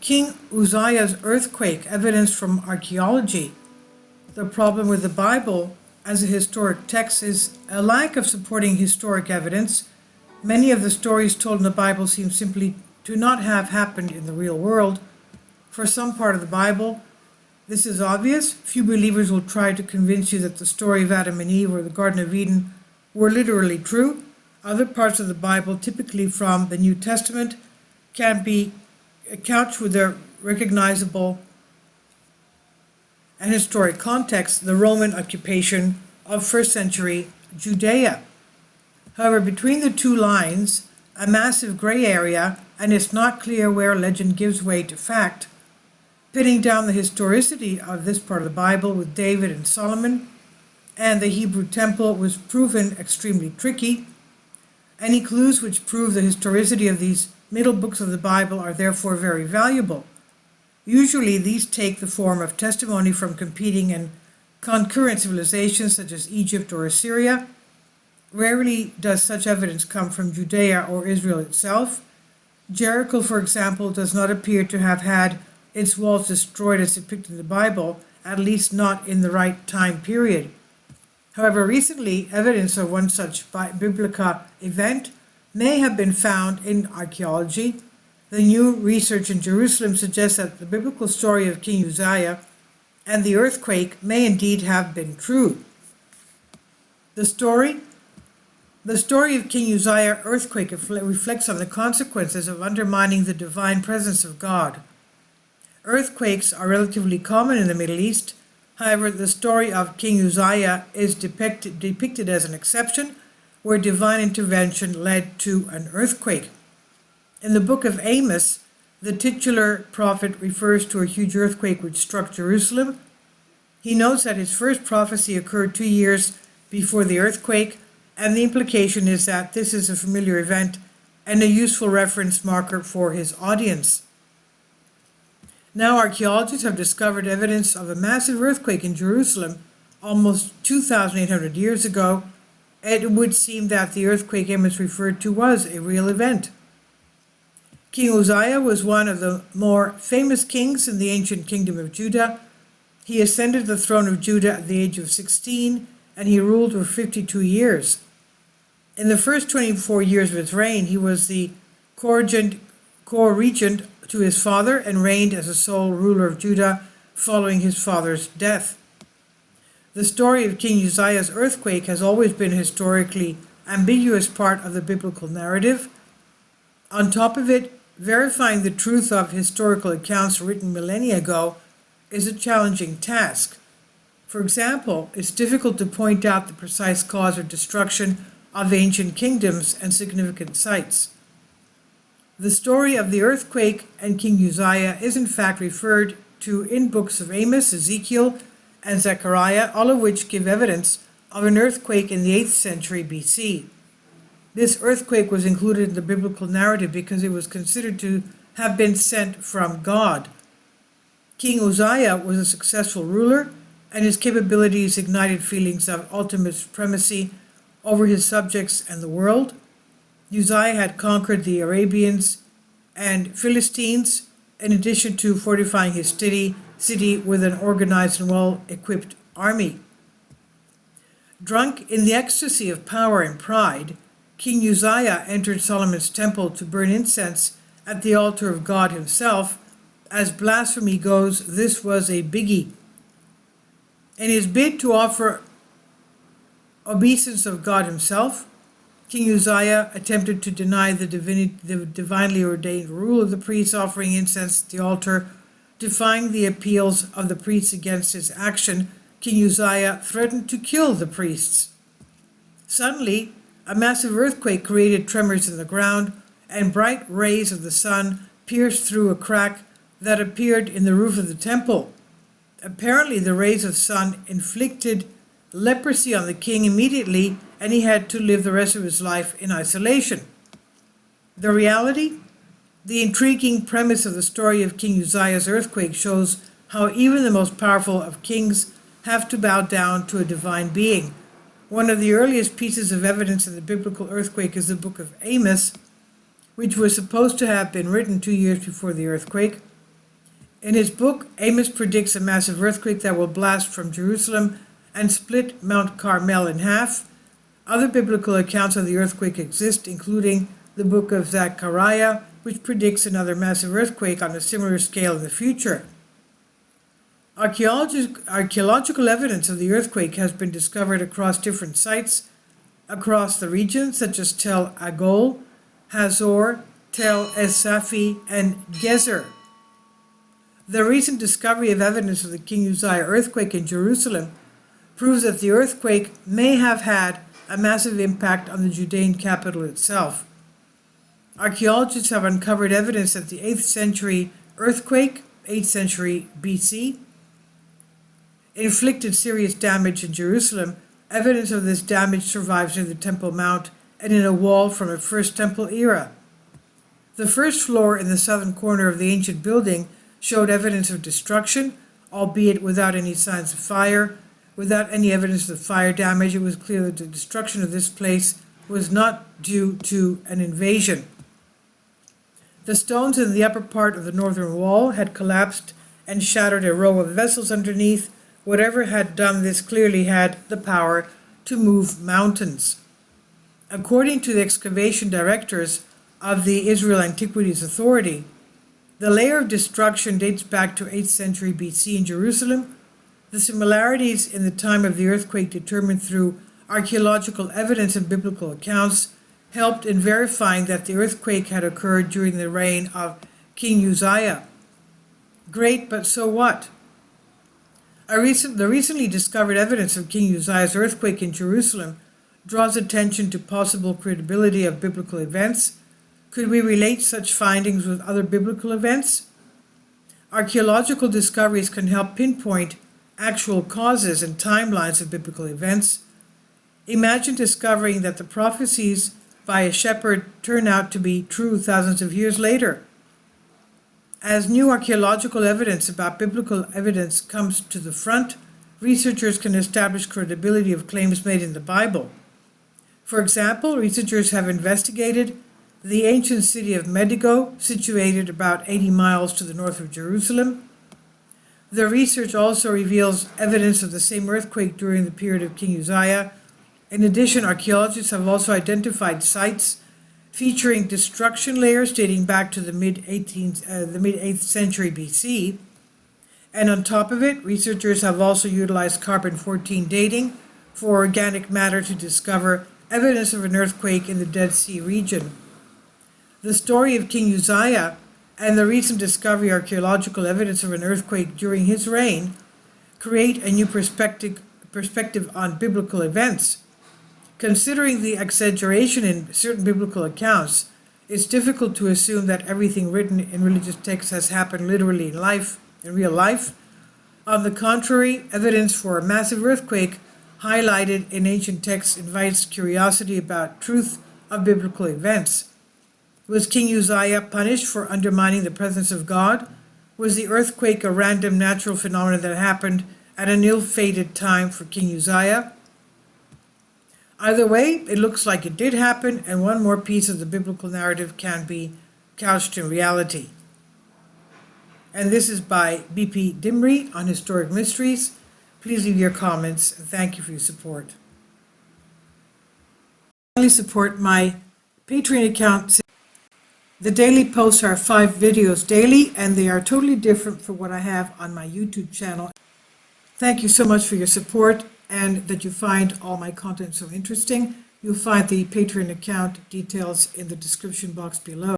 King Uzziah's earthquake, evidence from archaeology. The problem with the Bible as a historic text is a lack of supporting historic evidence. Many of the stories told in the Bible seem simply to not have happened in the real world. For some part of the Bible, this is obvious. Few believers will try to convince you that the story of Adam and Eve or the Garden of Eden were literally true. Other parts of the Bible, typically from the New Testament, can be couched with their recognizable and historic context, the Roman occupation of first century Judea. However, between the two lines, a massive gray area, and it's not clear where legend gives way to fact. Pinning down the historicity of this part of the Bible with David and Solomon and the Hebrew temple was proven extremely tricky. Any clues which prove the historicity of these middle books of the Bible are therefore very valuable. Usually these take the form of testimony from competing and concurrent civilizations such as Egypt or Assyria. Rarely does such evidence come from Judea or Israel itself. Jericho, for example, does not appear to have had its walls destroyed as depicted in the Bible, at least not in the right time period. However, recently, evidence of one such biblical event may have been found in archaeology. The new research in Jerusalem suggests that the biblical story of King Uzziah and the earthquake may indeed have been true. The story of King Uzziah's earthquake reflects on the consequences of undermining the divine presence of God. Earthquakes are relatively common in the Middle East. However, the story of King Uzziah is depicted as an exception, where divine intervention led to an earthquake. In the book of Amos, the titular prophet refers to a huge earthquake which struck Jerusalem. He notes that his first prophecy occurred 2 years before the earthquake, and the implication is that this is a familiar event and a useful reference marker for his audience. Now, archaeologists have discovered evidence of a massive earthquake in Jerusalem almost 2,800 years ago. It would seem that the earthquake Amos referred to was a real event. King Uzziah was one of the more famous kings in the ancient kingdom of Judah. He ascended the throne of Judah at the age of 16, and he ruled for 52 years. In the first 24 years of his reign, he was the co-regent to his father and reigned as the sole ruler of Judah following his father's death. The story of King Uzziah's earthquake has always been a historically ambiguous part of the biblical narrative. On top of it, verifying the truth of historical accounts written millennia ago is a challenging task. For example, it's difficult to point out the precise cause or destruction of ancient kingdoms and significant sites. The story of the earthquake and King Uzziah is in fact referred to in books of Amos, Ezekiel, and Zechariah, all of which give evidence of an earthquake in the 8th century BC. This earthquake was included in the biblical narrative because it was considered to have been sent from God. King Uzziah was a successful ruler, and his capabilities ignited feelings of ultimate supremacy over his subjects and the world. Uzziah had conquered the Arabians and Philistines, in addition to fortifying his city with an organized and well-equipped army. Drunk in the ecstasy of power and pride, King Uzziah entered Solomon's temple to burn incense at the altar of God himself. As blasphemy goes, this was a biggie. In his bid to offer obeisance of God himself, King Uzziah attempted to deny the divinely ordained rule of the priests offering incense at the altar. Defying the appeals of the priests against his action, King Uzziah threatened to kill the priests. Suddenly, a massive earthquake created tremors in the ground, and bright rays of the sun pierced through a crack that appeared in the roof of the temple. Apparently, the rays of sun inflicted leprosy on the king immediately, and he had to live the rest of his life in isolation. The reality? The intriguing premise of the story of King Uzziah's earthquake shows how even the most powerful of kings have to bow down to a divine being. One of the earliest pieces of evidence of the biblical earthquake is the book of Amos, which was supposed to have been written 2 years before the earthquake. In his book, Amos predicts a massive earthquake that will blast from Jerusalem and split Mount Carmel in half. Other biblical accounts of the earthquake exist, including the book of Zechariah, which predicts another massive earthquake on a similar scale in the future. Archaeological evidence of the earthquake has been discovered across different sites across the region, such as Tel Agol, Hazor, Tel Es-Safi, and Gezer. The recent discovery of evidence of the King Uzziah earthquake in Jerusalem proves that the earthquake may have had a massive impact on the Judean capital itself. Archaeologists have uncovered evidence that the 8th century earthquake, 8th century BC, inflicted serious damage in Jerusalem. Evidence of this damage survives near the Temple Mount and in a wall from a First Temple era. The first floor in the southern corner of the ancient building showed evidence of destruction, albeit without any signs of fire. Without any evidence of fire damage, it was clear that the destruction of this place was not due to an invasion. The stones in the upper part of the northern wall had collapsed and shattered a row of vessels underneath. Whatever had done this clearly had the power to move mountains. According to the excavation directors of the Israel Antiquities Authority, the layer of destruction dates back to 8th century BC in Jerusalem. The similarities in the time of the earthquake determined through archaeological evidence and biblical accounts helped in verifying that the earthquake had occurred during the reign of King Uzziah. Great, but so what? The recently discovered evidence of King Uzziah's earthquake in Jerusalem draws attention to possible credibility of biblical events. Could we relate such findings with other biblical events? Archaeological discoveries can help pinpoint actual causes and timelines of biblical events. Imagine discovering that the prophecies by a shepherd turn out to be true thousands of years later. As new archaeological evidence about biblical evidence comes to the front, researchers can establish credibility of claims made in the Bible. For example, researchers have investigated the ancient city of Megiddo, situated about 80 miles to the north of Jerusalem. The research also reveals evidence of the same earthquake during the period of King Uzziah. In addition, archaeologists have also identified sites featuring destruction layers dating back to the mid-8th century BC. And on top of it, researchers have also utilized carbon-14 dating for organic matter to discover evidence of an earthquake in the Dead Sea region. The story of King Uzziah and the recent discovery of archaeological evidence of an earthquake during his reign create a new perspective on biblical events. Considering the exaggeration in certain biblical accounts, it's difficult to assume that everything written in religious texts has happened literally in real life. On the contrary, evidence for a massive earthquake highlighted in ancient texts invites curiosity about truth of biblical events. Was King Uzziah punished for undermining the presence of God? Was the earthquake a random natural phenomenon that happened at an ill-fated time for King Uzziah? Either way, it looks like it did happen, and one more piece of the biblical narrative can be couched in reality. And this is by B.P. Dimri on Historic Mysteries. Please leave your comments, and thank you for your support. Please support my Patreon account. The daily posts are 5 videos daily, and they are totally different from what I have on my YouTube channel. Thank you so much for your support and that you find all my content so interesting. You'll find the Patreon account details in the description box below.